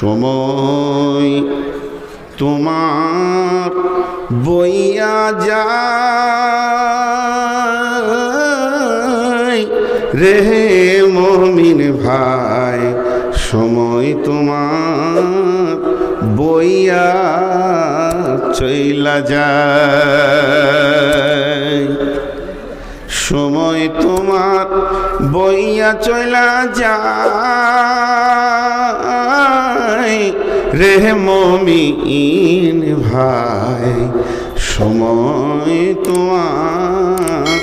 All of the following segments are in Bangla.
সময় তোমার বইয়া যায় রে মুমিন ভাই, সময় তোমার বইয়া চইলা যায়, সময় তোমার বইয়া চইলা যায় রে মুমিন ভাই, সময় তোমার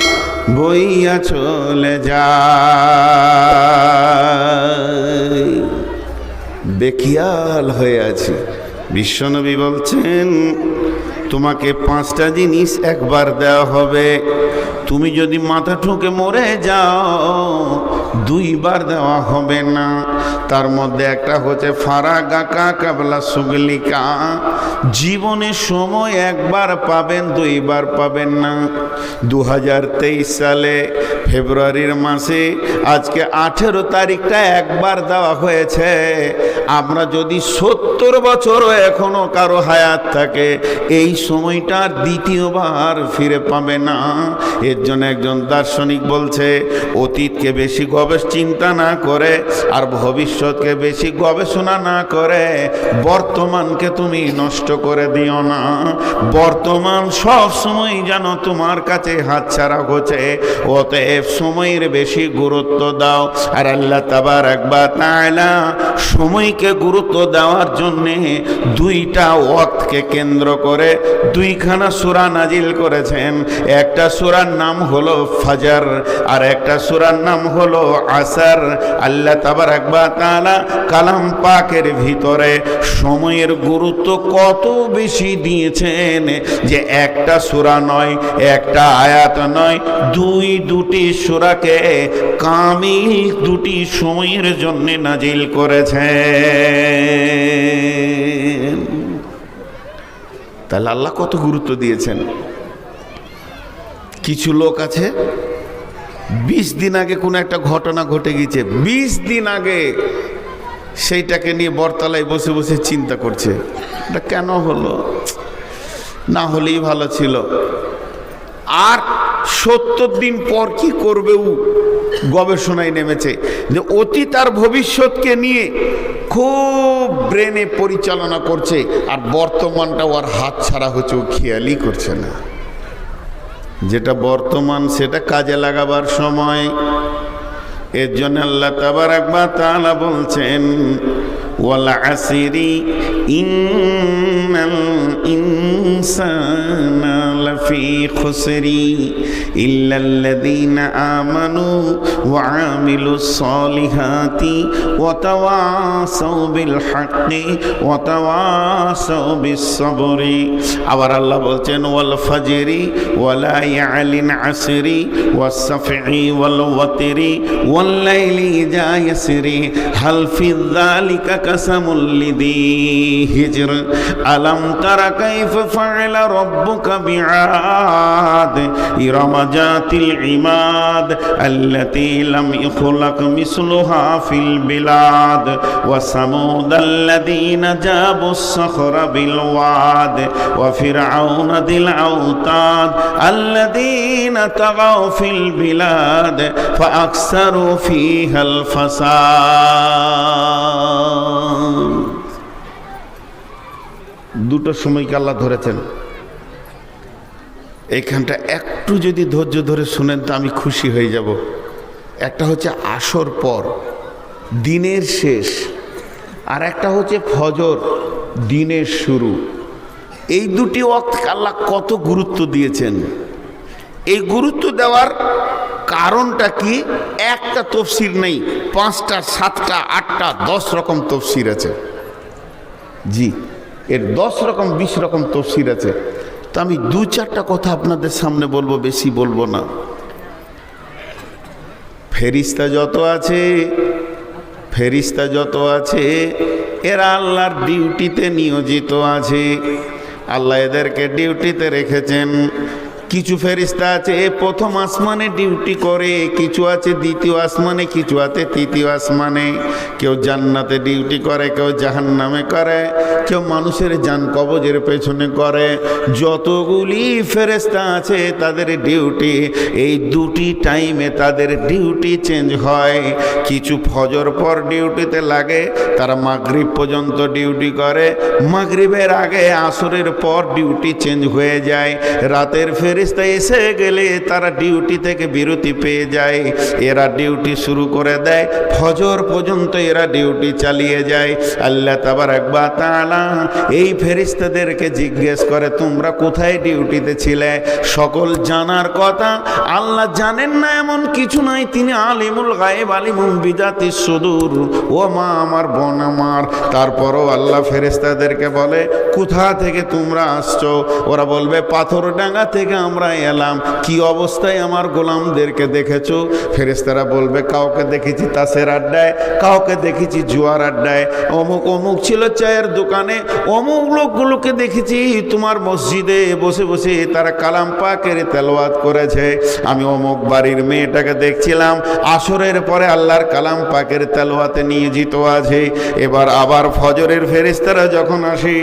বইয়া চলে যায়। বেখিয়াল হয়ে আছি। বিশ্বনবী বলছেন তোমাকে 5টা জিনিস একবার দেওয়া হবে, তুমি যদি মাথা ঠুকে মরে যাও 2বার দেওয়া হবে না। তার মধ্যে একটা হচ্ছে ফারাগাকা কাবলা সুগলিকা, জীবনে সময় একবার পাবেন, 2বার পাবেন না। 2023 সালে ফেব্রুয়ারির মাসে আজকে 18 তারিখটা একবার দেওয়া হয়েছে। আমরা যদি 70 বছরও এখনো কারো হায়াত থাকে, এই সময়টা দ্বিতীয়বার ফিরে পাবে না। এর জন্য একজন দার্শনিক বলছে অতীতকে বেশি চিন্তা না করে আর ভবিষ্যৎকে বেশি গবেষণা না করে বর্তমানকে তুমি নষ্ট করে দিও না। বর্তমান সব সময় যেন তোমার কাছে হাতছাড়া হচ্ছে, অতএব সময়ের বেশি গুরুত্ব দাও। আর আল্লাহ তাবারাক ওয়া তাআলা সময়কে গুরুত্ব দেওয়ার জন্যে 2টা ওয়াক্তকে কেন্দ্র করে 2খানা সূরা নাজিল করেছেন। একটা সূরার নাম হলো ফজর আর একটা সূরার নাম হলো আসর। আল্লাহ তাবারাক ওয়া তাআলা কালাম পাকের ভিতরে সময়ের গুরুত্ব কত বেশি দিয়েছেন যে একটা সূরা নয়, একটা আয়াত নয়, দুটি সূরাকে কামিল 2টি সময়ের জন্য নাজিল করেছেন। তাহলে আল্লাহ কত গুরুত্ব দিয়েছেন। কিছু লোক আছে 20 দিন আগে কোনো একটা ঘটনা ঘটে গেছে, 20 দিন আগে সেইটাকে নিয়ে বরতলায় বসে বসে চিন্তা করছে, এটা কেন হলো, না হলেই ভালো ছিল। আর 70 দিন পর কি করবে ও গবেষণায় নেমেছে যে অতীত আর ভবিষ্যৎকে নিয়ে খুব ব্রেনে পরিচালনা করছে, আর বর্তমানটা ওর হাত ছাড়া হচ্ছে, ও খেয়ালই করছে না। যেটা বর্তমান সেটা কাজে লাগাবার সময়। এর জন্য আল্লাহ তাবারাক ওয়া তাআলা বলছেন ওয়াল আসরি ইন্নাল ইনসানা লাফি খুসরি ইল্লাল্লাযীনা আমানু ওয়া আমিলুস সালিহাতি ওয়া তাওয়াসাউ বিল হাক্কি ওয়া তাওয়াসাউ বিস সাবরি। আবার আল্লাহ বলছেন ওয়াল ফাজরি ওয়া লায়ালিন আসরি ওয়াস সাফি ওয়াল ওয়াতরি ওয়াল লাইলি ইযা ইয়াসরি হাল ফি যালিকা কাসামুল লিযী হিজর আলাম তারা কাইফা ফাআলা রাব্বুকা বিআদ ইরামা যাতিল ইমাদ আল্লাতী লাম ইখলাক মিসলুহা ফিল বিলাদ ওয়া সামুদ আল্লাযীনা জাবুস সাখরা বিল ওয়াদ ওয়া ফিরআউনা দিল আওতাদ আল্লাযীনা তাগাও ফিল বিলাদ ফাআকসারু ফিহাল ফাসাদ। 2টো সময়কে আল্লাহ ধরেছেন। এইখানটা একটু যদি ধৈর্য ধরে শুনেন তো আমি খুশি হয়ে যাব। একটা হচ্ছে আসর পর, দিনের শেষ, আর একটা হচ্ছে ফজর, দিনের শুরু। এই 2টি ওয়াক্তকে আল্লাহ কত গুরুত্ব দিয়েছেন। এই গুরুত্ব দেওয়ার কারণটা কি? একটা তফসির নেই, 5টা 7টা 8টা 10 রকম তফসির আছে। জি, এর 10 রকম 20 রকম তফসির আছে। তো আমি 2-4টা কথা আপনাদের সামনে বলবো, বেশি বলবো না। ফেরিস্তা যত আছে এরা আল্লাহর ডিউটিতে নিয়োজিত আছে। আল্লাহ এদেরকে ডিউটিতে রেখেছেন। কিছু ফেরেশতা আছে প্রথম আসমানে ডিউটি করে, কিছু আছে দ্বিতীয় আসমানে, কিছু আছে তৃতীয় আসমানে। কেউ জান্নাতে ডিউটি করে, কেউ জাহান্নামে করে, কেউ মানুষের জান কবজের পেছনে করে। যতগুলি ফেরেশতা আছে তাদের ডিউটি এই দুটি টাইমে তাদের ডিউটি চেঞ্জ হয়। কিছু ফজর পর ডিউটিতে লাগে, তারা মাগরিব পর্যন্ত ডিউটি করে। মাগরিবের আগে আসরের পর ডিউটি চেঞ্জ হয়ে যায়। রাতের ফেরেশতা এসে গেলে তারা ডিউটি থেকে বিরতি পেয়ে যায়, এরা ডিউটি শুরু করে দেয়। ফজর পর্যন্ত এরা ডিউটি চালিয়ে যায়। আল্লাহ তাবারক ওয়া তাআলা এই ফেরেশতাদেরকে জিজ্ঞেস করে, তোমরা কোথায় ডিউটিতে ছিলে? সকল জানার কথা। আল্লাহ জানেন না এমন কিছু নাই, তিনি আলিমুল গায়ব, আলিমুম বিযাতিস সুদূর। ও মা আমার, বোন আমার। তারপরও আল্লাহ ফেরেশতাদেরকে বলে, কোথা থেকে তোমরা আসছো? ওরা বলবে, পাথরডাঙ্গা থেকে আমরা এলাম। কি অবস্থায় আমার গোলামদেরকে দেখেছো? ফেরেশতারা বলবে, কাউকে দেখেছি তাসের আড্ডায়, কাউকে দেখেছি জুয়ার আড্ডায়, অমুক অমুক ছিল চায়ের দোকানে, অমুক লোকগুলোকে দেখেছি তোমার মসজিদে বসে বসে তারা কালাম পাকের তেলাওয়াত করেছে। আমি অমুক বাড়ির মেয়েটাকে দেখছিলাম আসরের পরে আল্লাহর কালাম পাকের তেলাওয়াতে নিয়োজিত আছে। এবার আবার ফজরের ফেরেশতারা যখন আসে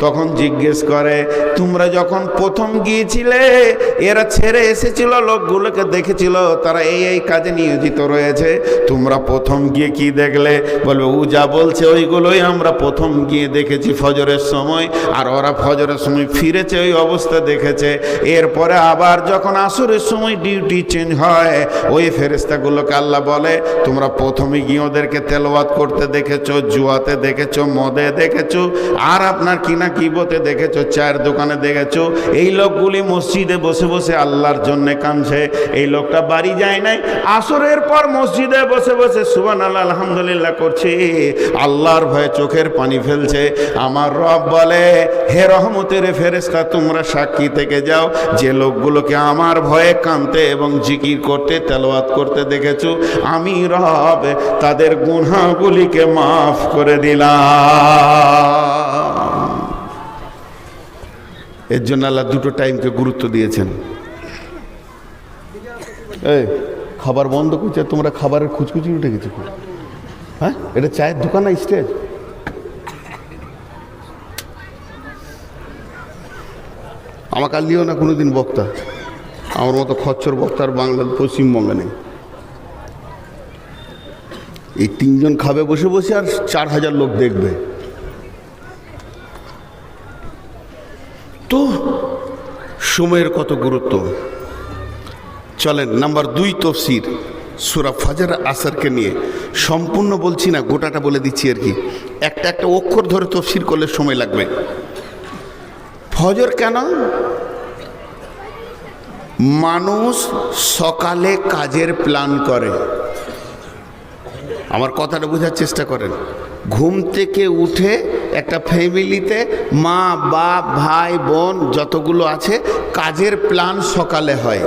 তখন জিজ্ঞেস করে, তোমরা যখন প্রথম গিয়েছিলে এরা ছেড়ে এসেছিল, লোকগুলোকে দেখেছিল তারা এই এই কাজে নিয়োজিত রয়েছে, তোমরা প্রথম গিয়ে কি দেখলে? বলবে, ও যা বলছে ওইগুলোই আমরা প্রথম গিয়ে দেখেছি ফজরের সময়, আর ওরা ফজরের সময় ফিরেছে ওই অবস্থা দেখেছে। এরপরে আবার যখন আসরের সময় ডিউটি চেঞ্জ হয়, ওই ফেরেশতাগুলোকে আল্লাহ বলে, তোমরা প্রথমে গিয়ে ওদেরকে তেলাওয়াত করতে দেখেছো, জুয়াতে দেখেছো, মদে দেখেছো, আর আপনার কিনা কিবতে দেখেছো, চায়ের দোকানে দেখেছো। এই লোকগুলি মসজিদে বসে বসে আল্লাহর জন্য কাঁদছে। এই লোকটা বাড়ি যায় নাই, আসরের পর মসজিদে বসে বসে সুবহানাল্লাহ আলহামদুলিল্লাহ করছে, আল্লাহর ভয়ে চোখের পানি ফেলছে। আমার রব বলে, হে রহমতের ফেরেশতা, তোমরা সাক্ষী থেকে যাও, যে লোকগুলোকে আমার ভয়ে কাঁদতে এবং জিকির করতে তেলাওয়াত করতে দেখেছো, আমি রব তাদের গুনাহগুলিকে মাফ করে দিলাম। এর জন্য আল্লাহ দুটো টাইমকে গুরুত্ব দিয়েছেন। এই খাবার বন্ধ করছে, তোমরা খাবারের খুচকুচি উঠে গেছে। হ্যাঁ, এটা চায়ের দোকান না স্টেজ? আমাকে আর লিও না কোনোদিন বক্তা, আমার মতো খচ্চর বক্তার বাংলা পশ্চিমবঙ্গে নেই। এই তিনজন খাবে বসে বসে আর 4000 লোক দেখবে। তো সময়ের কত গুরুত্ব। চলেন নাম্বার 2 তফসির সূরা ফজর আসরকে নিয়ে। সম্পূর্ণ বলছি না, গোটাটা বলে দিচ্ছি আর কি। একটা একটা অক্ষর ধরে তফসির করলে সময় লাগবে। ফজর কেন? মানুষ সকালে কাজের প্ল্যান করে। আমার কথাটা বোঝার চেষ্টা করেন। ঘুম থেকে উঠে একটা ফ্যামিলিতে মা বাপ ভাই বোন যতগুলো আছে, কাজের প্ল্যান সকালে হয়,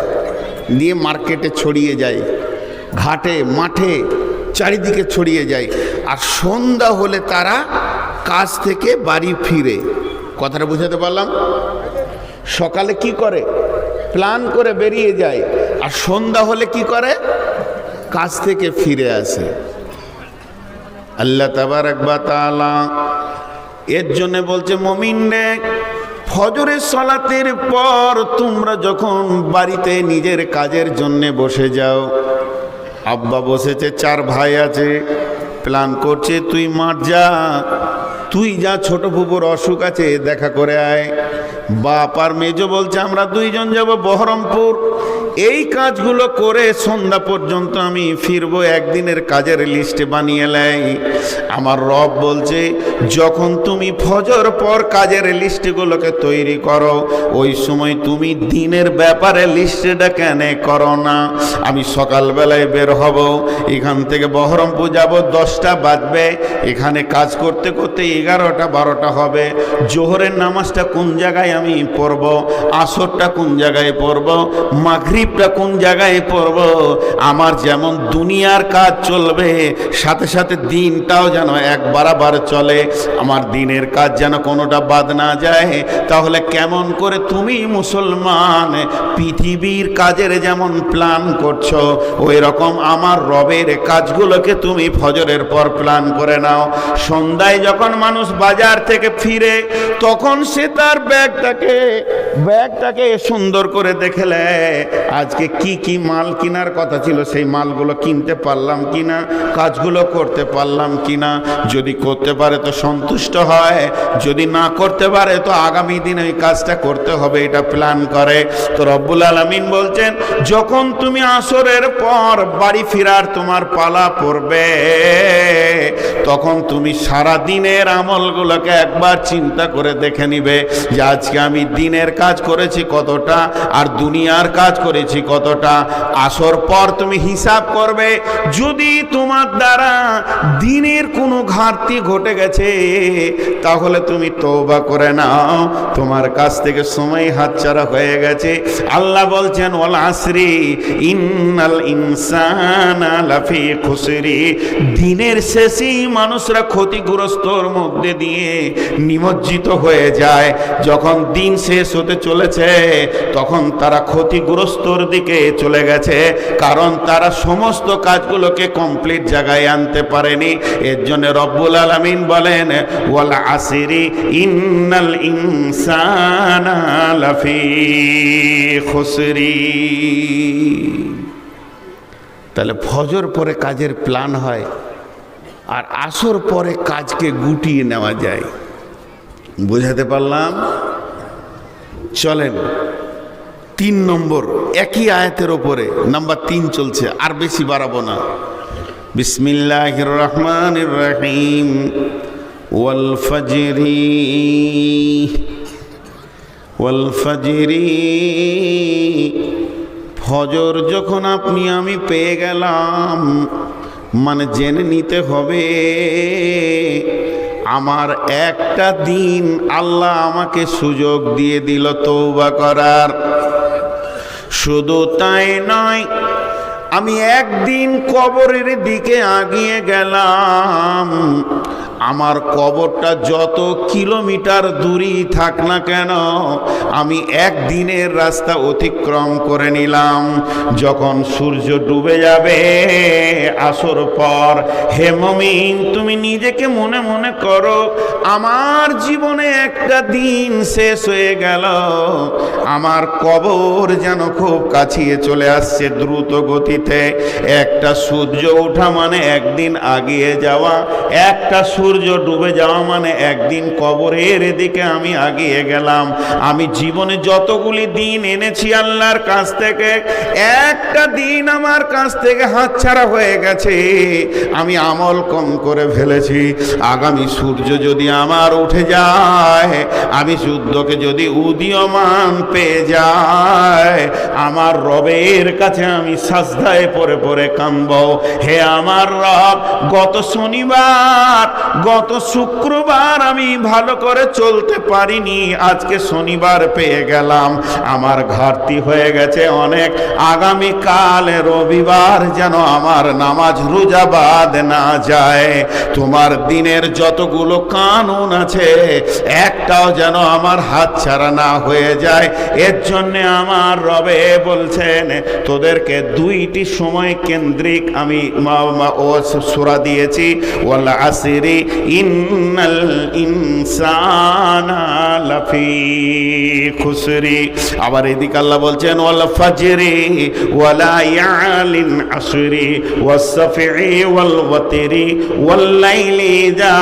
নিয়ে মার্কেটে ছড়িয়ে যায়, ঘাটে মাঠে চারিদিকে ছড়িয়ে যায়। আর সন্ধ্যা হলে তারা কাজ থেকে বাড়ি ফিরে। কথাটা বুঝাতে পারলাম? সকালে কি করে? প্ল্যান করে বেরিয়ে যায়, আর সন্ধ্যা হলে কি করে? কাজ থেকে ফিরে আসে। আল্লাহ তাবারক ওয়া তাআলা এর জন্য বলছে, মুমিনরা ফজরের সালাতের পর তোমরা যখন বাড়িতে নিজের কাজের জন্য বসে যাও, আব্বা বসেছে, 4 ভাই আছে, প্ল্যান করছে তুই মাঠ যা, তুই যা, ছোট ফুপুর অসুখ আছে দেখা করে আয়। বাপ আর মেজো বলছে আমরা 2 জন যাব বহরমপুর, এই কাজগুলো করে সন্ধ্যা পর্যন্ত আমি ফিরবো, একদিনের কাজের লিস্টে বানিয়ে লাই। আমার রব বলছে, যখন তুমি ফজর পর কাজের লিস্টগুলোকে তৈরি করো, ওই সময় তুমি দিনের ব্যাপারে লিস্টটা কেন করো না? আমি সকালবেলায় বের হব, এখান থেকে বহরমপুর যাব, 10টা বাজবে, এখানে কাজ করতে করতে 11টা 12টা হবে। জোহরের নামাজটা কোন জায়গায় আমি পড়ব, আসরটা কোন জায়গায় পড়ব, মাগরিব মাগরিবটা কোন জায়গায় পড়ব, আমার যেমন দুনিয়ার কাজ চলবে সাথে সাথে দিনটাও যেন এক বরাবর চলে, আমার দিনের কাজ যেন কোনোটা বাদ না যায়। তাহলে কেমন করে তুমি মুসলমান পৃথিবীর কাজের যেমন প্ল্যান করছো, ওই রকম আমার রবের কাজগুলোকে তুমি ফজরের পর প্ল্যান করে নাও। সন্ধ্যায় যখন মানুষ বাজার থেকে ফিরে তখন সে তার ব্যাগটাকে সুন্দর করে দেখলে আজকে কি কি মাল কেনার কথা ছিল, সেই মালগুলো কিনতে পারলাম কিনা, কাজগুলো করতে পারলাম কিনা। যদি করতে পারে তো সন্তুষ্ট হয়, যদি না করতে পারে তো আগামী দিন ওই কাজটা করতে হবে, এটা প্ল্যান করে। তো রব্বুল আলামিন বলছেন, যখন তুমি আসরের পর বাড়ি ফেরার তোমার পালা পড়বে তখন তুমি সারা দিনের আমলগুলোকে একবার চিন্তা করে দেখে নিবে যে আজকে আমি দিনের কাজ করেছি কতটা আর দুনিয়ার কাজ করেছি কতটা। আসর পর তুমি হিসাব করবে, যদি তোমার দ্বারা দিনের কোনো ঘাটতি ঘটে গেছে তাহলে তুমি তওবা করে নাও, তোমার কাছ থেকে সময় হাতছাড়া হয়ে গেছে। আল্লাহ বলছেন, ওয়াল আসরি ইন্নাল ইনসানা লাফি খুসরি, দিনের শেষেই মানুষরা ক্ষতিগ্রস্তর মধ্যে দিয়ে নিমজ্জিত হয়ে যায়। যখন দিন শেষ হতে চলেছে তখন তারা ক্ষতিগ্রস্তর দিকে চলে গেছে, কারণ তারা সমস্ত কাজগুলোকে কমপ্লিট জায়গায় আনতে পারেনি। এর জন্য রব্বুল আলামিন বলেন, ওয়াল আসরি ইন্নাল ইনসানা লাফি খুসরি। তাহলে ফজর পরে কাজের প্ল্যান হয় আর আসর পরে কাজকে গুটিয়ে নেওয়া যায়। বুঝাতে পারলাম? চলেন 3 নম্বর, একই আয়াতের ওপরে নাম্বার 3 চলছে, আর বেশি বাড়াবো না। বিসমিল্লাহির রহমানির রহিম। ওয়াল ফাজরি, ফজর যখন আপনি আমি পেয়ে গেলাম, মানে জেনে নিতে হবে আমার একটা দিন আল্লাহ আমাকে সুযোগ দিয়ে দিল তওবা করার। শুধু তাই নয়, আমি একদিন কবরের দিকে আগিয়ে গেলাম। আমার কবরটা যত কিলোমিটার দূরেই থাক না কেন, আমি একদিনের রাস্তা অতিক্রম করে নিলাম। যখন সূর্য ডুবে যাবে আসর পর, হে মুমিন, তুমি নিজেকে মনে মনে করো আমার জীবনে একটা দিন শেষ হয়ে গেল, আমার কবর যেন খুব কাছিয়ে চলে আসছে দ্রুত গতিতে। একটা সূর্য ওঠা মানে একদিন আগিয়ে যাওয়া, একটা সূর্য ডুবে যাওয়া মানে একদিন কবরের দিকে আমি আগিয়ে গেলাম। আমি জীবনে যতগুলি দিন এনেছি আল্লাহর কাছ থেকে, একটা দিন আমার কাছ থেকে হাতছাড়া হয়ে গেছে, আমি আমল কম করে ফেলেছি। আগামী সূর্য যদি আমার উঠে যায়, আমি সূর্যকে যদি উদীয়মান পেয়ে যায়, আমার রবের কাছে আমি সাজদায় পড়ে পড়ে কাঁদব, হে আমার রব, গত শনিবার গত শুক্রবার আমি ভালো করে চলতে পারিনি, আজকে শনিবার পেয়ে গেলাম, আমার ঘাটতি হয়ে গেছে অনেক, আগামীকাল রবিবার যেন আমার নামাজ রোজা বাদ না যায়। তোমার দিনের যতগুলো কানুন আছে একটাও যেন আমার হাতছাড়া না হয়ে যায়। এর জন্যে আমার রবে বলছেন, তোদেরকে 2টি সময় কেন্দ্রিক আমি সূরা দিয়েছি, ওয়াল আসরি ইন্নাল ইনসানা লাফি খুসরি। আবার এদিকে আল্লাহ বলছেন, ওয়াল ফাজরি ওয়ালা ইয়ালিন আসরি ওয়াস সাফি ওয়াল ওয়াতরি ওয়াল লাইলি ইযা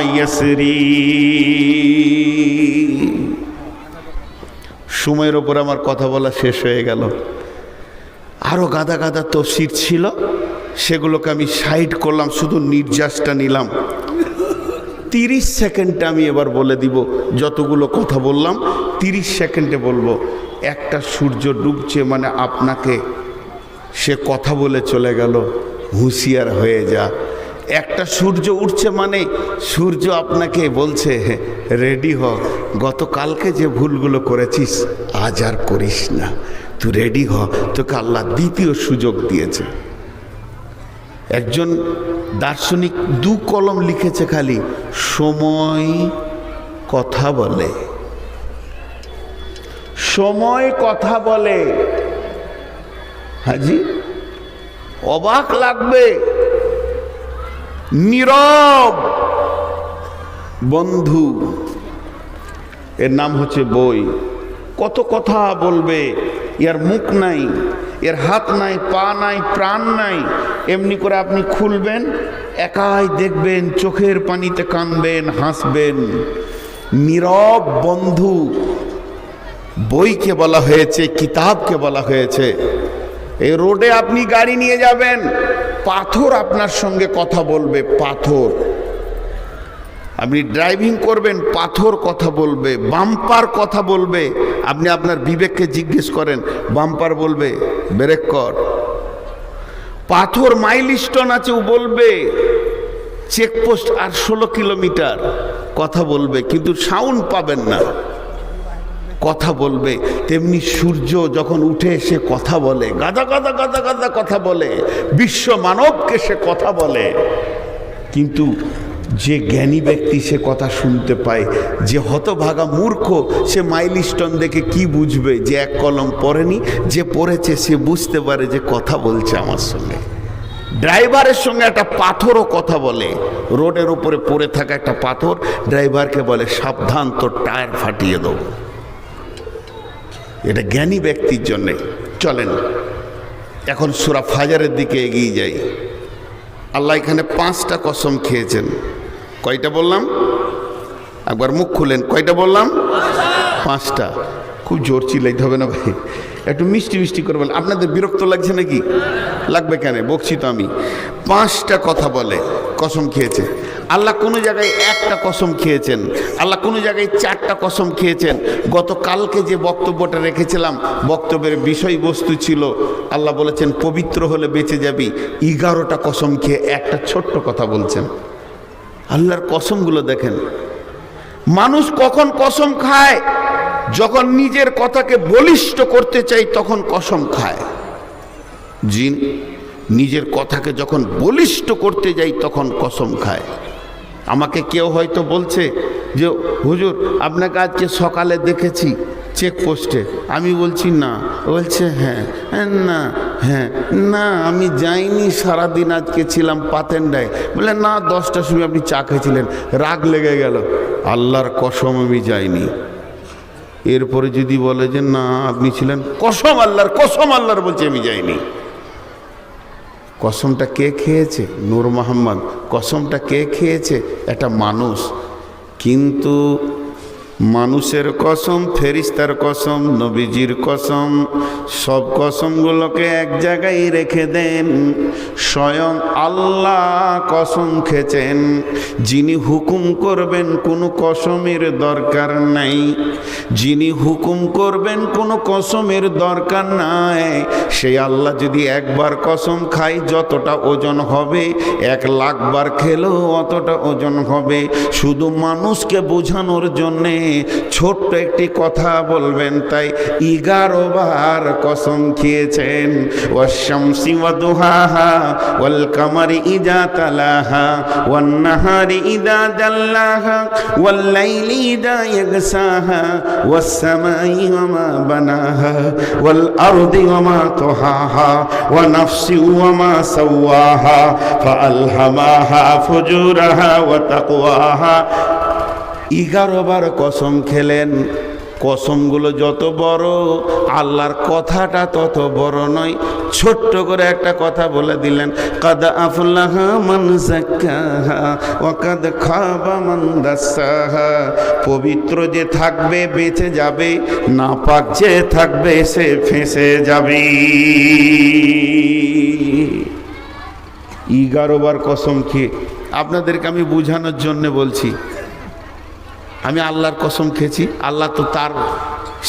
ইয়াসরি। সময়ের উপর আমার কথা বলা শেষ হয়ে গেল। আরো গাদা গাদা তফসির ছিল, সেগুলোকে আমি সাইড করলাম, শুধু নির্যাসটা নিলাম। 30 সেকেন্ডে আমি এবার বলে দিব, যতগুলো কথা বললাম 30 সেকেন্ডে বলবো। একটা সূর্য ডুবছে মানে আপনাকে সে কথা বলে চলে গেল, হুঁশিয়ার হয়ে যা। একটা সূর্য উঠছে মানে সূর্য আপনাকে বলছে রেডি হ, গতকালকে যে ভুলগুলো করেছিস আজ আর করিস না, তুই রেডি হ, তোকে আল্লাহ দ্বিতীয় সুযোগ দিয়েছে। একজন দার্শনিক 2 কলম লিখেছে খালি, সময় কথা বলে, সময় কথা বলে। হাজি অবাক লাগবে, নীরব বন্ধু, এর নাম হচ্ছে বই। কত কথা বলবে, এর মুখ নাই, এর হাত নাই, পা নাই, প্রাণ নাই, এমনি করে আপনি খুলবেন, একাই দেখবেন, চোখের পানিতে কাঁদবেন, হাসবেন। নীরব বন্ধু বইকে বলা হয়েছে, কিতাবকে বলা হয়েছে। এই রোডে আপনি গাড়ি নিয়ে যাবেন, পাথর আপনার সঙ্গে কথা বলবে, পাথর। আপনি ড্রাইভিং করবেন, পাথর কথা বলবে, বাম্পার কথা বলবে। আপনি আপনার বিবেককে জিজ্ঞেস করেন, বাম্পার বলবে ব্রেক কর। পাথর মাইলস্টোন আছে, ও বলবে চেকপোস্ট আর 16 কিলোমিটার, কথা বলবে, কিন্তু সাউন্ড পাবেন না, কথা বলবে। তেমনি সূর্য যখন উঠে সে কথা বলে, গাদা গাদা গাদা গাদা কথা বলে, বিশ্ব মানবকে সে কথা বলে। কিন্তু যে জ্ঞানী ব্যক্তি সে কথা শুনতে পায়, যে হতভাগা মূর্খ সে মাইলস্টোন দেখে কি বুঝবে? যে 1 কলম পড়েনি, যে পড়েছে সে বুঝতে পারে যে কথা বলছে আমার সঙ্গে। ড্রাইভারের সঙ্গে একটা পাথরও কথা বলে, রোডের উপরে পড়ে থাকা একটা পাথর ড্রাইভারকে বলে সাবধান, তোর টায়ার ফাটিয়ে দেবো। এটা জ্ঞানী ব্যক্তির জন্যে। চলেন এখন সূরা ফাজরের দিকে এগিয়ে যাই। আল্লাহ এখানে 5টা কসম খেয়েছেন। কয়টা বললাম? একবার মুখ খুলেন, কয়টা বললাম? 5টা। খুব জোর চিল্লাইতে হবে না ভাই, একটু মিষ্টি মিষ্টি করে বলেন। আপনাদের বিরক্ত লাগছে নাকি? লাগবে কেন, বকছি তো আমি। 5টা কথা বলে, কসম খেয়েছে আল্লাহ। কোনো জায়গায় 1টা কসম খেয়েছেন, আল্লাহ কোনো জায়গায় 4টা কসম খেয়েছেন। গতকালকে যে বক্তব্যটা রেখেছিলাম, বক্তব্যের বিষয়বস্তু ছিল আল্লাহ বলেছেন পবিত্র হলে বেঁচে যাবি। 11টা কসম খেয়ে একটা ছোট্ট কথা বলছেন। আল্লাহর কসমগুলো দেখেন। মানুষ কখন কসম খায়? যখন নিজের কথাকে বলিষ্ঠ করতে চাই তখন কসম খায়। জিন নিজের কথাকে যখন বলিষ্ঠ করতে যাই তখন কসম খায়। আমাকে কেউ হয়তো বলছে যে হুজুর আপনাকে আজকে সকালে দেখেছি চেকপোস্টে। আমি বলছি না, বলছে হ্যাঁ, না, হ্যাঁ, না আমি যাইনি, সারাদিন আজকে ছিলাম পাতেন্ডায়। বলে না, 10টার সময় আপনি চা খেয়েছিলেন। রাগ লেগে গেল, আল্লাহর কসম আমি যাইনি। এরপরে যদি বলে যে না আপনি ছিলেন, কসম আল্লাহর, কসম আল্লাহর বলছে আমি যাইনি। কসমটা কে খেয়েছে? নূর মোহাম্মদ। কসমটা কে খেয়েছে? একটা মানুষ। কিন্তু মানুষের কসম, ফেরেশতার কসম, নবীজির কসম, সব কসমগুলোকে এক জায়গায় রেখে দেন। স্বয়ং আল্লাহ কসম খেয়েছেন, যিনি হুকুম করবেন কোনো কসমের দরকার নাই, যিনি হুকুম করবেন কোনো কসমের দরকার নাই। সেই আল্লাহ যদি একবার কসম খায় যতটা ওজন হবে, 1,00,000 বার খেলেও অতটা ওজন হবে। শুধু মানুষকে বোঝানোর জন্যে ছোট্ট একটি কথা বলবেন, তাই 11 বার কসম খেয়েছেন। ওয়াশ-শামসি ওয়া দুহাহা ওয়াল কামারি ইযা তালাহা ওয়ান নাহারি ইযা জাল্লাহা ওয়াল লাইলি ইযা ইয়াগসাহা ওয়াস সামাই ওয়া মা বানাহা ওয়াল আরদি ওয়া মা তুহাহা ওয়া নাফসি ওয়া মা সাওয়াহা ফাআলহামাহা ফুজুরাহা ওয়া তাকওয়াহা। 11 বার কসম খেলেন। কসমগুলো যত বড়, আল্লাহর কথাটা তত বড় নয়। ছোট্ট করে একটা কথা বলে দিলেন, কাদ আফলাহা মান যাক্কাহা ওয়া কাদ খাবা মান দাসাহা। পবিত্র যে থাকবে বেঁচে যাবে, নাপাক যে থাকবে সে ফেঁসে যাবে। 11 বার কসম খেয়ে আপনাদেরকে আমি বোঝানোর জন্য বলছি। আমি আল্লাহর কসম খেয়েছি, আল্লাহ তো তার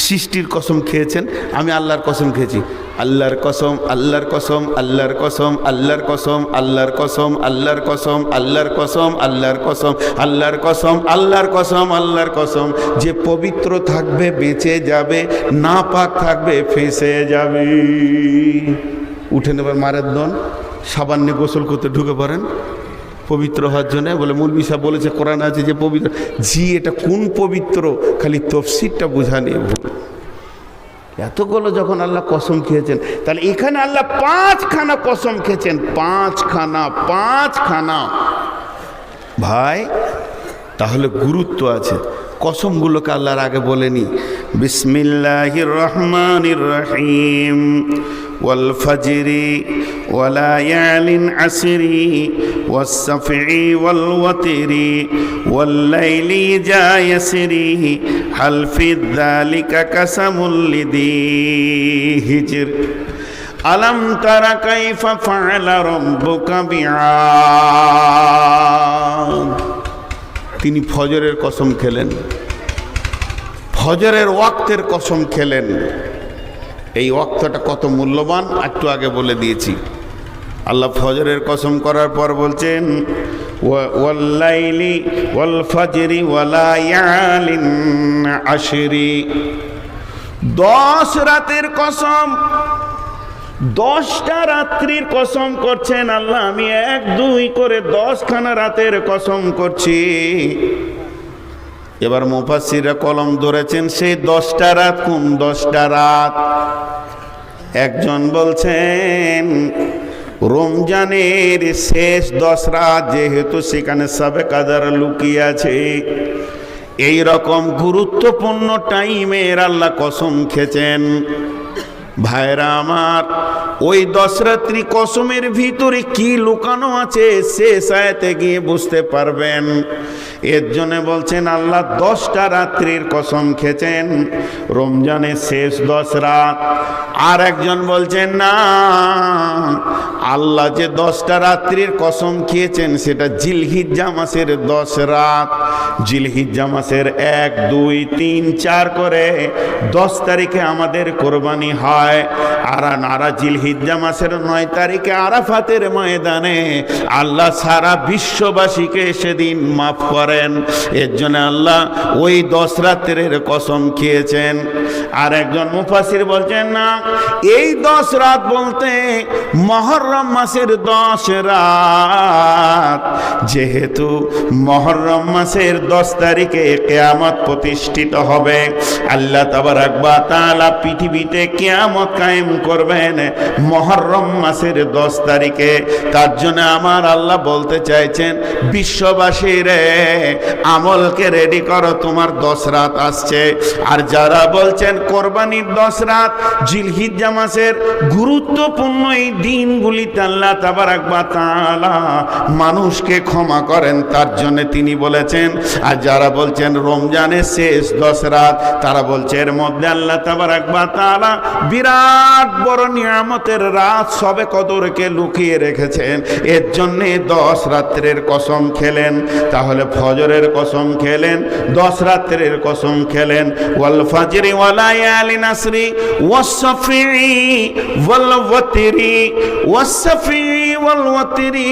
সৃষ্টির কসম খেয়েছেন, আমি আল্লাহর কসম খেয়েছি। আল্লাহর কসম, আল্লাহর কসম, আল্লাহর কসম, আল্লাহর কসম, আল্লাহর কসম, আল্লাহর কসম, আল্লাহর কসম, আল্লাহর কসম, আল্লাহর কসম, আল্লাহর কসম, আল্লাহর কসম, যে পবিত্র থাকবে বেঁচে যাবে, না পাক থাকবে ফেঁসে যাবে। উঠে নেবার মারের দন, সাবান নিয়ে গোসল করতে ঢুকে পড়েন পবিত্র হওয়ার জন্য। বলে মৌলভী সাহেব বলেছে কোরআন আছে যে পবিত্র। জি, এটা কোন পবিত্র? খালি তফসিরটা বোঝা নিয়ে ভুল। এতগুলো যখন আল্লাহ কসম খেয়েছেন, তাহলে এখানে আল্লাহ 5খানা কসম খেয়েছেন। 5খানা ভাই, তাহলে গুরুত্ব আছে। কসমগুলোকে আল্লাহর আগে বলেনি। বিসমিল্লাহির রহমানির রহিম, ওয়াল ফাজরি ওয়া লায়ালিন আসরি ওয়াস সাফি ওয়াল ওয়াতরি ওয়াল লাইলি যা ইয়াসরি হাল ফি যালিকা কাসামুল লিদি হিজর আলাম তারা কাইফা ফাআলা রাব্বুকা বিআদ। তিনি ফজরের কসম খেলেন, ফজরের ওয়াক্তের কসম খেলেন। এই ওয়াক্তটা কত মূল্যবান একটু আগে বলে দিয়েছি। আল্লাহ ফজরের কসম করার পর বলছেন ওয়াল লাইলি ওয়াল ফাজরি ওয়া লায়ালিন আশরি, 10 রাতের কসম, 10টা রাত্রির কসম করছেন আল্লাহ। আমি 1 2 করে 10খানা রাতের কসম করছি। এবার মুফাসসিররা কলম ধরেছেন সেই 10টা রাত কোন 10টা রাত। একজন বলছেন রমজানের শেষ 10 রাত, যেহেতু সেখানে সবে কাদার লুকিয়ে আছে, এই রকম গুরুত্বপূর্ণ টাইমের আল্লাহ কসম খেয়েছেন। ভাইরা আমার, ওই 10 রাত্রি কসমের ভিতরে কি লুকানো আছে শেষ আয়াতে গিয়ে বুঝতে পারবেন। এর জন্য বলছেন আল্লাহ 10টা রাত্রির কসম খেয়েছেন, রমজানের শেষ 10 রাত। আর একজন বলছেন না, আল্লাহ যে 10টা রাত্রির কসম খেয়েছেন সেটা জিলহিজ্জা মাসের 10 রাত। জিলহিজ্জা মাসের 1 2 3 4 করে 10 তারিখে আমাদের কোরবানি হয়। আর জিলহিজ্জা মাসের 9 তারিখে আরাফাতের ময়দানে আল্লাহ সারা বিশ্ববাসীকে সেদিন মাফ করেন। এর জন্য আল্লাহ ওই 10 রাতের কসম খেয়েছেন। আর একজন মুফাসসির বলছেন না, এই 10 রাত বলতে মুহররম মাসের 10 রাত, যেহেতু মুহররম মাসের 10 তারিখে কিয়ামত প্রতিষ্ঠিত হবে। আল্লাহ তাবারাক ওয়া তাআলা পৃথিবীতে কিয়ামত কায়েম করবেন মুহররম মাসের 10 তারিখে। তার জন্য আমার আল্লাহ বলতে চাইছেন বিশ্ববাসীর আমলকে রেডি করো, তোমার 10 রাত আসছে। আর যারা বলছেন কোরবানির 10 রাত, জিলহিজ্জা মাসের গুরুত্বপূর্ণ এই দিনগুলিতে আল্লাহ তাবারাক ওয়া তাআলা মানুষকে ক্ষমা করেন, তার জন্য তিনি বলেছেন। আর যারা বলছেন রমজানের শেষ 10 রাত, তারা বলছে এর মধ্যে আল্লাহ তাবারাক ওয়া তাআলা বিরাট বড় নিয়ামতের রাত সবে কদরকে লুকিয়ে রেখেছেন। এর জন্য 10 রাত্রের কসম খেলেন। তাহলে ফজরের কসম খেলেন, 10 রাত্রের কসম খেলেন। ওয়াল ফাজরি ওয়া লায়ালিন আশরি ওয়াস সাফি ওয়াল ওয়াতরি ওয়াস সাফি ওয়াল ওয়াতরি,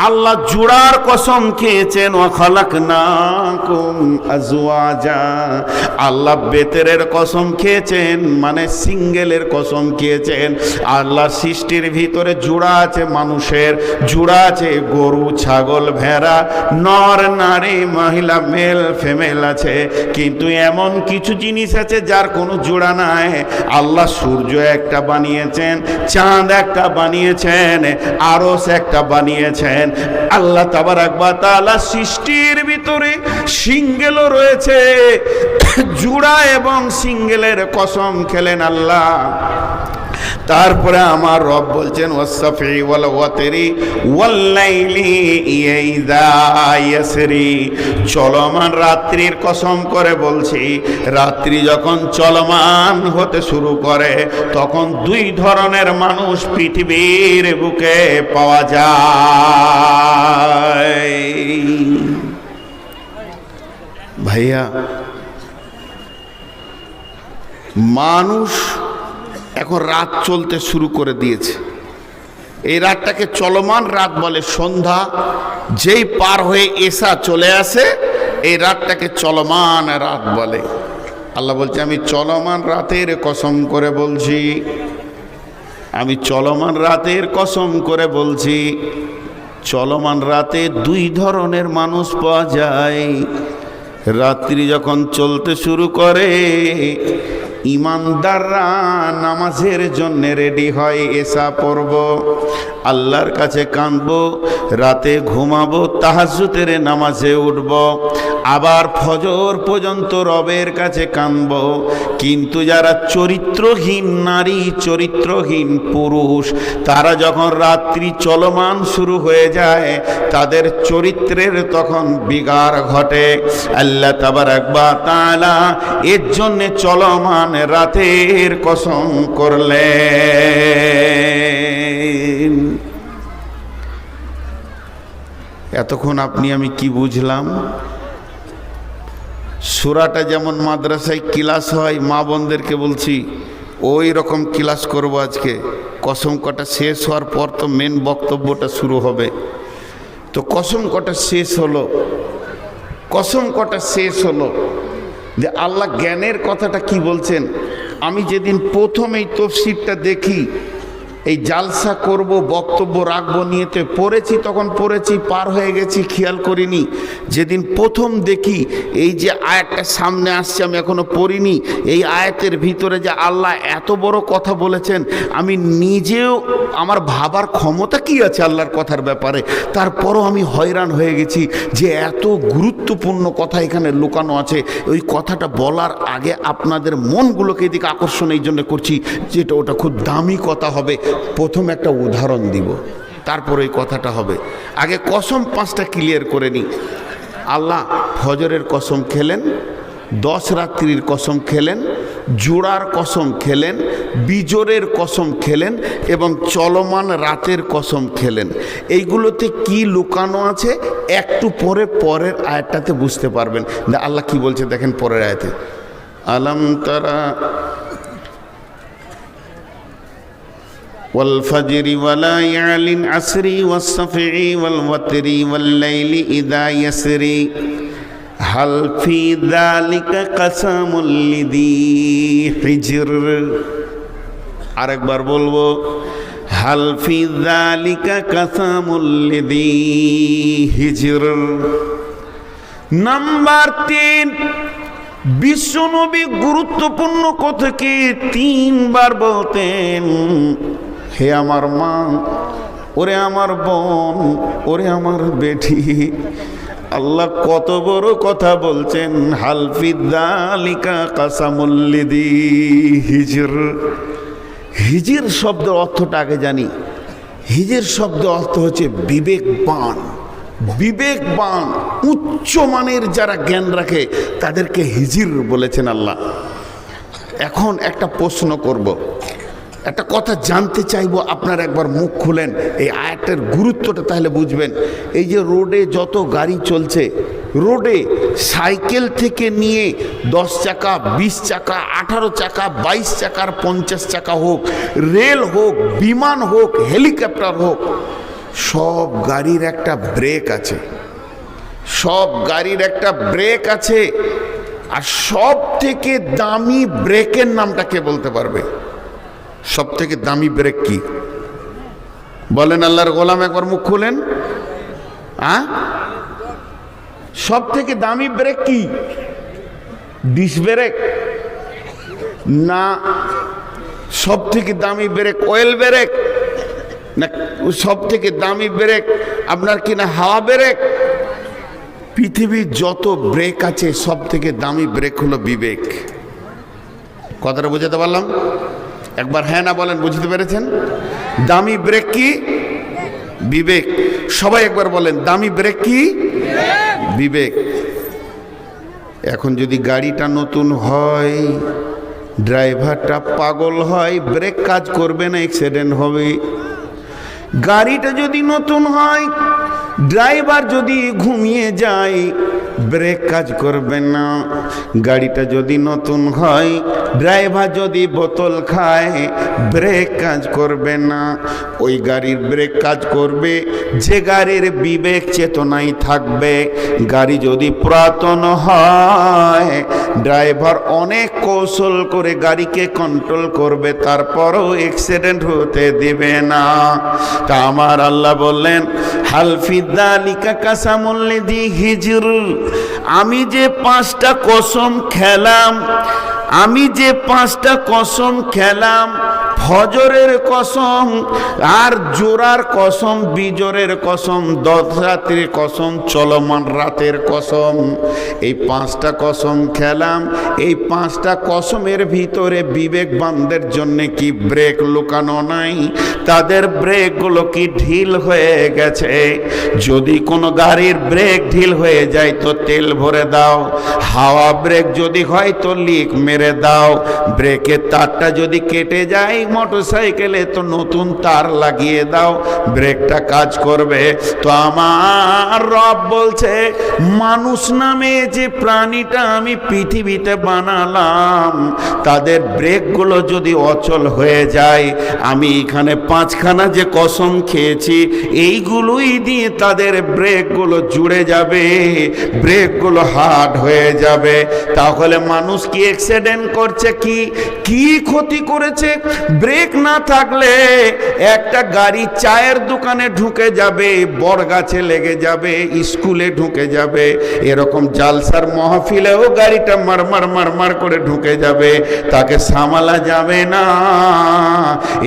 আল্লাহ জোড়ার কসম খেয়েছেন। ওয়া খালাকনাকুম আজওয়াজা, আল্লাহ বেতেরের কসম খেয়েছেন, মানে সিঙ্গেলের কসম খেয়েছেন। আল্লাহ সৃষ্টির ভিতরে জোড়া আছে, মানুষের জোড়া আছে, গরু ছাগল ভেড়া, নর নারী মহিলা মেল ফিমেল আছে, কিন্তু এমন কিছু জিনিস আছে যার কোনো জোড়া নাই। আল্লাহ সূর্য একটা বানিয়েছেন, চাঁদ একটা বানিয়েছেন, আরশ একটা বানিয়েছেন। আল্লাহ তাবারাক ওয়া তাআলা সৃষ্টির ভিতরে সিঙ্গেলও রয়েছে, জোড়া এবং সিঙ্গেলের কসম খেলেন আল্লাহ। তারপরে আমার রব বলছেন ওয়াসফি ওয়াল ওয়াতরি ওয়াল লাইলি ইযা ইয়াসরি, চলমান রাত্রির কসম করে বলছি, রাত্রি যখন চলমান হতে শুরু করে তখন 2 ধরনের মানুষ পৃথিবীর বুকে পাওয়া যায়। ভাইয়া, মানুষ এখন রাত চলতে শুরু করে দিয়েছে। এই রাতটাকে চলমান রাত বলে। সন্ধ্যা যেই পার হয়ে এসা চলে আসে, এই রাতটাকে চলমান রাত বলে। আল্লাহ বলছে, আমি চলমান রাতের কসম করে বলছি, আমি চলমান রাতের কসম করে বলছি। চলমান রাতে দুই ধরনের মানুষ পাওয়া যায়। রাত্রি যখন চলতে শুরু করে, ইমানদাররা নামাজের জন্য রেডি হয়, এসা পড়ব, আল্লাহর কাছে কাঁদবো, রাতে ঘুমাবো, তাহাজ্জুদের নামাজে উঠব, আবার ফজর পর্যন্ত রবের কাছে কাঁদবো। কিন্তু যারা চরিত্রহীন নারী, চরিত্রহীন পুরুষ, তারা যখন রাত্রি চলমান শুরু হয়ে যায়, তাদের চরিত্রের তখন বিগার ঘটে। আল্লাহ তাবারাক ওয়া তাআলা এর জন্য চলমান রাতের কসম করলেন। এতক্ষণ আপনি আমি কি বুঝলাম? সূরাটা যেমন মাদ্রাসায় ক্লাস হয়, মা বোনদেরকে বলছি ওই রকম ক্লাস করব আজকে। কসম কটা শেষ হওয়ার পর তো মেন বক্তব্যটা শুরু হবে। তো কসম কটা শেষ হলো, কসম কটা শেষ হলো যে আল্লাহ জ্ঞানের কথাটা কি বলছেন। আমি যেদিন প্রথম এই তফসিরটা দেখি, এই জালসা করব, বক্তব্য রাখবো নিয়েতে পড়েছি, তখন পড়েছি, পার হয়ে গেছি, খেয়াল করিনি। যেদিন প্রথম দেখি এই যে আয়াতটা সামনে আসছে, আমি এখনো পড়িনি, এই আয়াতের ভিতরে যে আল্লাহ এত বড় কথা বলেছেন, আমি নিজেও আমার ভাবার ক্ষমতা কি আছে আল্লাহর কথার ব্যাপারে, তারপরও আমি হয়রান হয়ে গেছি যে এত গুরুত্বপূর্ণ কথা এখানে লুকানো আছে। ওই কথাটা বলার আগে আপনাদের মনগুলোকে এদিকে আকর্ষণ এই জন্য করছি, যেটা ওটা খুব দামি কথা হবে। প্রথম একটা উদাহরণ দিব, তারপর এই কথাটা হবে। আগে কসম 5টা ক্লিয়ার করে নিই। আল্লাহ ফজরের কসম খেলেন, 10 রাত্রির কসম খেলেন, জোড়ার কসম খেলেন, বিজোরের কসম খেলেন এবং চলমান রাতের কসম খেলেন। এইগুলোতে কি লুকানো আছে একটু পরে পরের আয়াতটাতে বুঝতে পারবেন। আল্লাহ কি বলছে দেখেন পরের আয়াতে, আলাম তারা والفجر وليال عشر والشفع والوتر والليل إذا يسر هل في ذلك قسم لذي حجر। আরেকবার বলবো, হাল ফি যালিকা কাসামুল লিযি হিজর। নাম্বার 3, বিশ্বনবী গুরুত্বপূর্ণ কথাকে 3 বার বলতেন, হে আমার মা, ওরে আমার বোন, ওরে আমার বেটি। আল্লাহ কত বড় কথা বলছেন, হাল ফি যালিকা কাসামুল লিযি হিজর। হিজর শব্দের অর্থটা আগে জানি। হিজর শব্দের অর্থ হচ্ছে বিবেকবান। বিবেকবান, উচ্চ মানের যারা জ্ঞান রাখে তাদেরকে হিজর বলেছেন আল্লাহ। এখন একটা প্রশ্ন করব, একটা কথা জানতে চাইবো, আপনারা একবার মুখ খুলেন, এই আয়াতের গুরুত্বটা তাহলে বুঝবেন। এই যে রোডে যত গাড়ি চলছে, রোডে সাইকেল থেকে নিয়ে 10 চাকা, 20 চাকা, 18 চাকা, 22 চাকার 50 চাকা হোক, রেল হোক, বিমান হোক, হেলিকপ্টার হোক, সব গাড়ির একটা ব্রেক আছে। সব গাড়ির একটা ব্রেক আছে। আর সব থেকে দামি ব্রেকের নামটা কে বলতে পারবে? সব থেকে দামি ব্রেক কি বলেন? আল্লাহর গোলাম একবার মুখ খুলেন। সব থেকে দামি ব্রেক কি? ডিস ব্রেক না, সব থেকে দামি ব্রেক অয়েল ব্রেক না, সব থেকে দামি ব্রেক আপনার কিনা হাওয়া ব্রেক? পৃথিবীর যত ব্রেক আছে সব থেকে দামি ব্রেক হলো বিবেক। কথাটা বুঝাতে পারলাম? একবার হ্যাঁ না বলেন, বুঝতে পেরেছেন? দামি ব্রেক কি? বিবেক। সবাই একবার বলেন, দামি ব্রেক কি? বিবেক। এখন যদি গাড়িটা নতুন হয়, ড্রাইভারটা পাগল হয়, ব্রেক কাজ করবে না, অ্যাক্সিডেন্ট হবে। গাড়িটা যদি নতুন হয়, ড্রাইভার যদি ঘুমিয়ে যায়, ব্রেক কাজ করবে না। গাড়িটা যদি নতুন হয়, ড্রাইভার যদি বোতল খায়, ব্রেক কাজ করবে না। ওই গাড়ির ব্রেক কাজ করবে যে গাড়ির বিবেক চেতনাই থাকবে। গাড়ি যদি পুরাতন হয়, ড্রাইভার অনেক কৌশল করে গাড়িকে কন্ট্রোল করবে, তারপরও অ্যাক্সিডেন্ট হতে দিবে না। তা আমার আল্লাহ বললেন, হালফিদ্দালিকা কাসামুল্লিদি হিজর, আমি যে 5টা কসম খেলাম, আমি যে 5টা কসম খেলাম, ফজরের কসম আর জোরার কসম, বিজরের কসম, 10 রাতের কসম, চলমান রাতের কসম, এই 5টা কসম খেলাম। এই 5টা কসমের ভিতরে বিবেকবানদের জন্য কি ব্রেক লুকানো নাই? তাদের ব্রেকগুলো কি ঢিল হয়ে গেছে? যদি কোনো গাড়ির ব্রেক ঢিল হয়ে যায় তো তেল ভরে দাও। হাওয়া ব্রেক যদি হয় তো লিক মেরে দাও। ব্রেকের তারটা যদি কেটে যায় মোটরসাইকেলে তো নতুন তার লাগিয়ে দাও, ব্রেকটা কাজ করবে। তো আমার রব বলছে, মানুষ নামে যে প্রাণীটা আমি পৃথিবীতে বানালাম, তাদের ব্রেকগুলো যদি অচল হয়ে যায়, আমি এখানে 5খানা যে কসম খেয়েছি এইগুলোই দিয়ে তাদের ব্রেকগুলো জুড়ে যাবে, ব্রেকগুলো হার্ড হয়ে যাবে। তাহলে মানুষ কি অ্যাক্সিডেন্ট করছে, কি ক্ষতি করেছে? ব্রেক না থাকলে একটা গাড়ি চায়ের দোকানে ঢুকে যাবে, বড় গাছে লেগে যাবে, স্কুলে ঢুকে যাবে, এরকম জালসার মাহফিলেও গাড়িটা মারমার মারমার করে ঢুকে যাবে, তাকে সামালা যাবে না।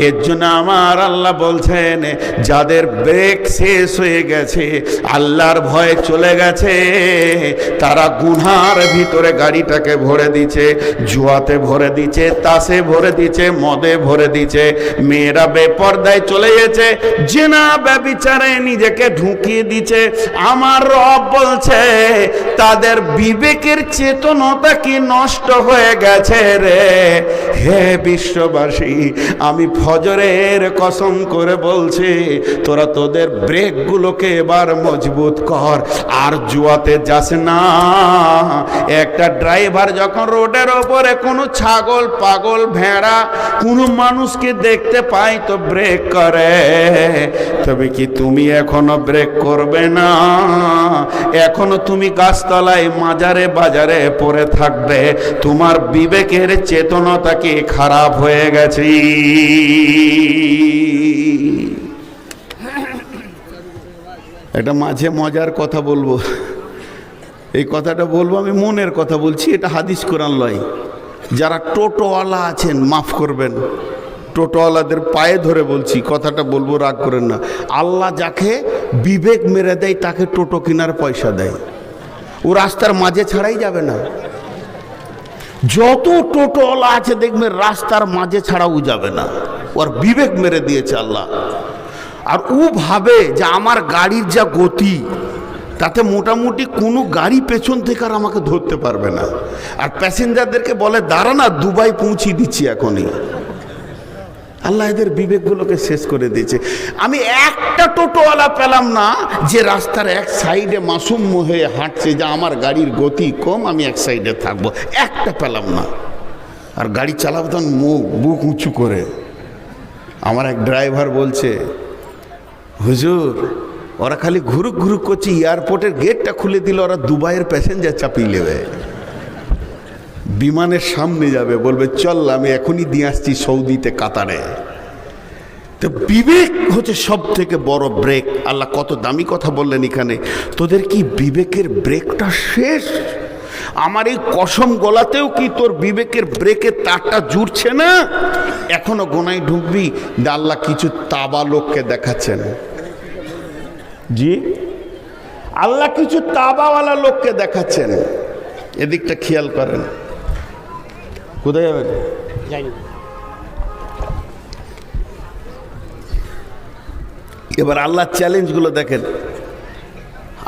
এর জন্য আমার আল্লাহ বলছেন, যাদের ব্রেক শেষ হয়ে গেছে, আল্লাহর ভয়ে চলে গেছে, তারা গুনহার ভিতরে গাড়িটাকে ভরে দিচ্ছে, জুয়াতে ভরে দিচ্ছে, তাসে ভরে দিচ্ছে, মদে ভরে দিচ্ছে, মেয়েরা বেপরদায় চলে গেছে, জিনা ব্যভিচারে নিজেকে ঢুকিয়ে দিচ্ছে। আমার রব বলছে, তাদের বিবেকের চেতনতা কি নষ্ট হয়ে গেছে রে। হে বিশ্ববাসী, আমি ফজরের কসম করে বলছি, তোরা তোদের ব্রেকগুলোকে এবার মজবুত কর, আর জুয়াতে যাস না। একটা ড্রাইভার যখন রোডের ওপরে কোনো ছাগল, পাগল, ভেড়া কোনো মানুষকে দেখতে পাই তো ব্রেক করে, তবে কি তুমি এখনো ব্রেক করবে না? এখনো তুমি গাছতলায় মাজারে বাজারে পড়ে থাকবে? তোমার বিবেকের চেতনতা কি খারাপ হয়ে গেছে? এটা মাঝে মজার কথা বলবো, এই কথাটা বলবো, আমি মনের কথা বলছি, এটা হাদিস কোরআন লয়। যারা টোটোওয়ালা আছেন মাফ করবেন, টোটোওয়ালাদের পায়ে ধরে বলছি, কথাটা বলবো, রাগ করেন না। আল্লাহ যাকে বিবেক মেরে দেয় তাকে টোটো কেনার পয়সা দেয়, ও রাস্তার মাঝে ছাড়াই যাবে না। যত টোটোওয়ালা আছে দেখবে রাস্তার মাঝে ছাড়াও যাবে না, ওর বিবেক মেরে দিয়েছে আল্লাহ। আর ও ভাবে যে আমার গাড়ির যা গতি, তাতে মোটামুটি কোনো গাড়ি পেছন থেকে আর আমাকে ধরতে পারবে না। আর প্যাসেঞ্জারদেরকে বলে, দাঁড়া না, দুবাই পৌঁছিয়ে দিচ্ছি এখনই। আল্লাহ এদের বিবেকগুলোকে শেষ করে দিয়েছে। আমি একটা টোটোওয়ালা পেলাম না যে রাস্তার এক সাইডে মাসুম হয়ে হাঁটছে, যে আমার গাড়ির গতি কম, আমি এক সাইডে থাকবো, একটা পেলাম না। আর গাড়ি চালাবো তখন বুক উঁচু করে। আমার এক ড্রাইভার বলছে, হুজুর ওরা খালি ঘুরুক ঘুরুক করছে, এয়ারপোর্টের গেটটা খুলে দিল, ওরা দুবাইয়ের প্যাসেঞ্জার চাপিয়ে নেবে, বিমানের সামনে যাবে, বলবে চল আমি এখনই দিয়ে আসছি সৌদিতে, কাতারে। তো বিবেক হচ্ছে সব থেকে বড় ব্রেক। আল্লাহ কত দামি কথা বললেন এখানে। তোদের কি বিবেকের ব্রেকটা শেষ? আমার এই কসম গলাতেও কি তোর বিবেকের ব্রেকের তারটা জুড়ছে না? এখনো গোনায় ঢুকবি। আল্লাহ কিছু তাবা লোককে দেখাচ্ছেন, জি আল্লাহ কিছু তাবাওয়ালা লোককে দেখাচ্ছেন, এদিকটা খেয়াল করেন। কোথায় যাবেন? এবার আল্লাহ চ্যালেঞ্জগুলো দেখেন।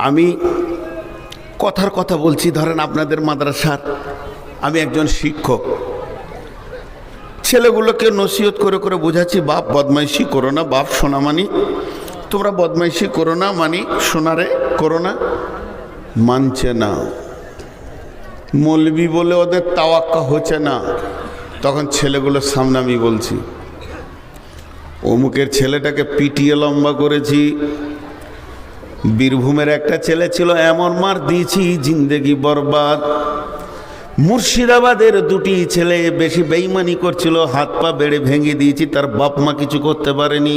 আমি কথার কথা বলছি, ধরেন আপনাদের মাদ্রাসার আমি একজন শিক্ষক, ছেলেগুলোকে নসিহত করে করে বোঝাচ্ছি, বাপ বদমাইশি করো না, বাপ সোনামানি, তোমরা বদমাইশি করো না, মানি সোনারে করো না। মানছে না, মৌলবি বলে ওদের তাওয়াক্কা হচ্ছে না। তখন ছেলেগুলোর সামনে আমি বলছি, অমুকের ছেলেটাকে পিটিয়ে লম্বা করেছি, বীরভূমের একটা ছেলে ছিল এমন মার দিয়েছি জিন্দেগি বরবাদ। মুর্শিদাবাদের দুটি ছেলে বেশি বেইমানি করছিল, হাত পা বেড়ে ভেঙে দিয়েছি, তার বাপ মা কিছু করতে পারেনি।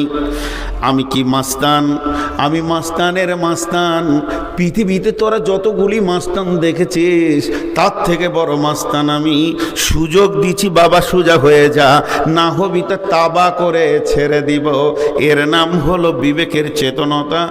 আমি কি মাস্তান? আমি মাস্তানের মাস্তান। পৃথিবীতে তোরা যতগুলি মাস্তান দেখেছিস তার থেকে বড় মাস্তান আমি। সুযোগ দিচ্ছি বাবা সোজা হয়ে যা, না হবি তা তাবা করে ছেড়ে দিব। এর নাম হলো বিবেকের চেতনতা।